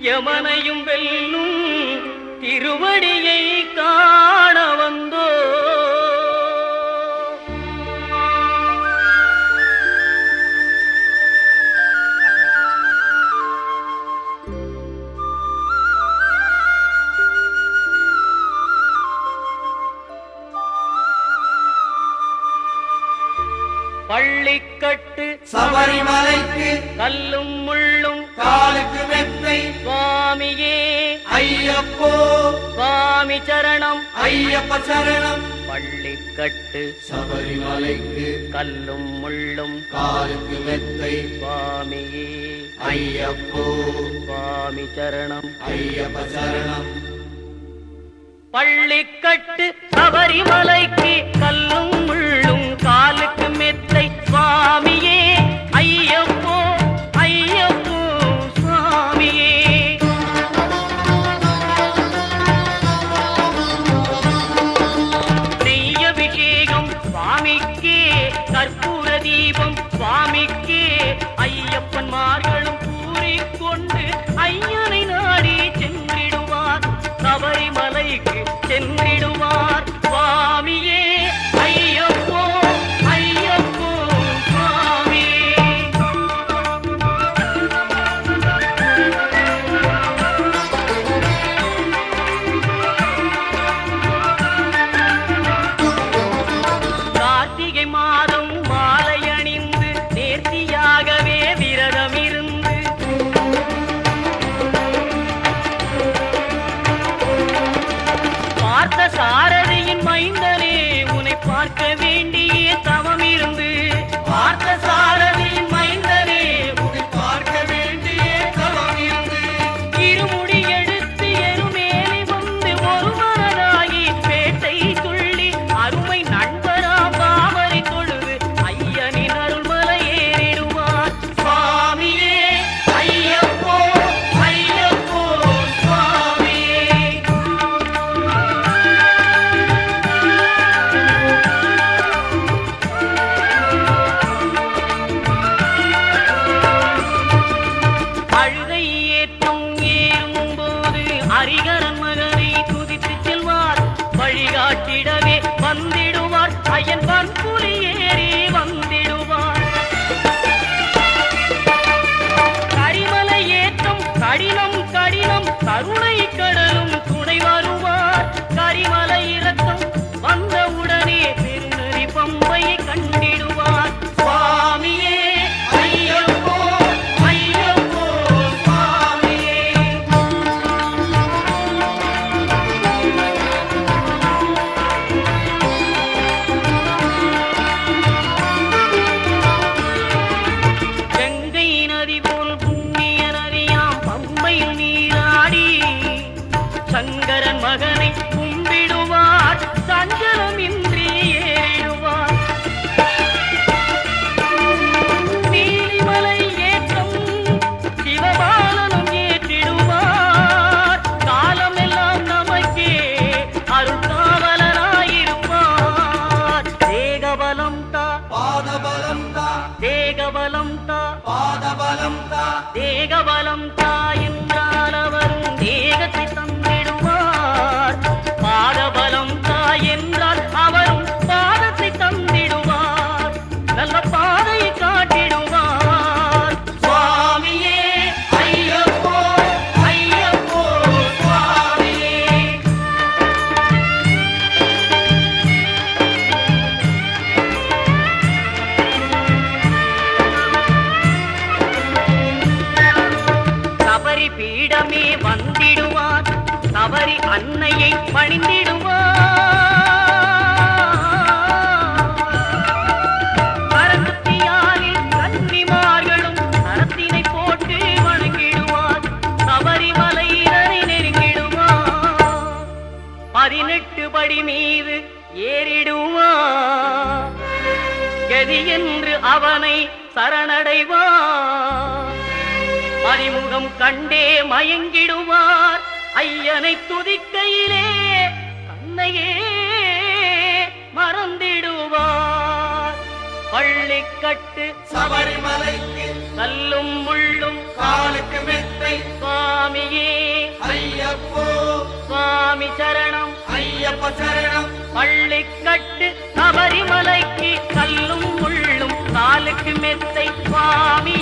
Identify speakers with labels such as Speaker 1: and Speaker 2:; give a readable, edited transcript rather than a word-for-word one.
Speaker 1: யமனையும் வெல்லும் திருவடியை காண வந்தோ. பள்ளிக்கட்டு
Speaker 2: சபரிமலைக்கு
Speaker 1: கல்லும் முள்ளும்
Speaker 2: காலுக்கு மெத்தை
Speaker 1: சுவாமியே
Speaker 2: ஐயப்போ
Speaker 1: சுவாமி சரணம்
Speaker 2: ஐயப்ப சரணம்.
Speaker 1: பள்ளிக்கட்டு
Speaker 2: சபரிமலைக்கு
Speaker 1: கல்லும் முள்ளும்
Speaker 2: காலுக்கு மெத்தை
Speaker 1: சுவாமியே
Speaker 2: ஐயப்போ
Speaker 1: சுவாமி சரணம்
Speaker 2: ஐயப்ப சரணம்.
Speaker 1: பள்ளிக்கட்டு சபரிமலைக்கு கல்லும் முள்ளும் காலுக்கு மெத்தை சுவாமியே ஐயப்போ ஐயப்போ சுவாமியே. நெய்யபிஷேகம் சுவாமிக்கே கற்பூர தீபம் சுவாமிக்கே ஐயப்பன்மார்களும் கூறிக்கொண்டு ஐயனை நாடி சென்றிடுவார் சபரிமலைக்கு சென்றிடுவார் சுவாமியே ஐயப்போ ஐயப்போ சுவாமியே. கார்த்திகை மாதம் மாலை அணிந்து நேர்த்தியாகவே விரதம் இருந்து பார்த்த சாரதியின் மைந்தனே உன்னை பார்க்க வேண்டிய தவம் இருந்து பார்த்த சாரதியின் மைந்தனே
Speaker 2: உன்னை பார்க்க வேண்டிய தவம் இருந்து
Speaker 1: இருமுடி எடுத்து எருமேலி வந்து ஒரு மனதாகி பேட்டை துள்ளி அருமை நண்பராம் பாவரை தொழுது ஐயனின் அருள்மலை ஏறிடுவார் சுவாமியே ஐயப்போ ஐயப்போ சுவாமியே. அழுதை ஏற்றும் ஏறும்போது ஹரிகரன் மகனை துதித்து செல்வார் வழிகாட்டிடவே வந்திடுவார் ஐயன் பன்புலி ஏறி வந்திடுவார். கரிமலை ஏற்றம் கடினம் கடினம் கருணை கடலும் துணை வருவார். கரிமலை இறக்கம் வந்தவுடனே பெருநெறி பம்பையை கண்டிடுவார் சுவாமியே ஐயப்போ ஐயப்போ சுவாமியே. கங்கை நதி போல் புண்ணிய நதியாம் பம்பையில் நீராடி சங்கரன் மகனை கும்பிடுவார் சஞ்சலமின்றி ஏறிடுவார். நீலிமலை ஏற்றம் சிவபாலனும் ஏற்றிடுவார். காலமெல்லாம் நமக்கே அருள்காவலனாயிருப்பார். தேகபலம் தா
Speaker 2: பாதபலம் தா
Speaker 1: தேகபலம் தா
Speaker 2: பாதபலம் தா
Speaker 1: தேகபலம் தா என்றால் அவரும் தேகத்தை தந்திடுவார். பாதபலம் தா என்றால் அவரும் பாதத்தை தந்திடுவார். நல்ல பாதையை காட்டிடுவார் சுவாமியே
Speaker 2: ஐயப்போ ஐயப்போ சுவாமியே.
Speaker 1: சபரி பீடமே வந்திடுவார். சபரி அன்னையை பணிந்திடுவார். கரகத்தியாரில் கன்னிமார்களும் கரத்தினை போட்டு வணங்கிடுவார். சபரிமலையினரை நெருங்கிடுவார். 18 படி மீது ஏறிடுவார். கதி என்று அவனை சரணடைவார். அறிமுகம் கண்டே மயங்கிடுவார். ஐயனை துதிக்கையிலே தன்னையே மறந்திடுவார். பள்ளிக்கட்டு
Speaker 2: சபரிமலைக்கு
Speaker 1: கல்லும் முள்ளும்
Speaker 2: காலுக்கு மெத்தை
Speaker 1: சுவாமியே சுவாமி சரணம்
Speaker 2: ஐயப்ப சரணம்
Speaker 1: பள்ளிக்கட்டு சபரிமலைக்கு கல்லும் முள்ளும் காலுக்கு மெத்தை சுவாமி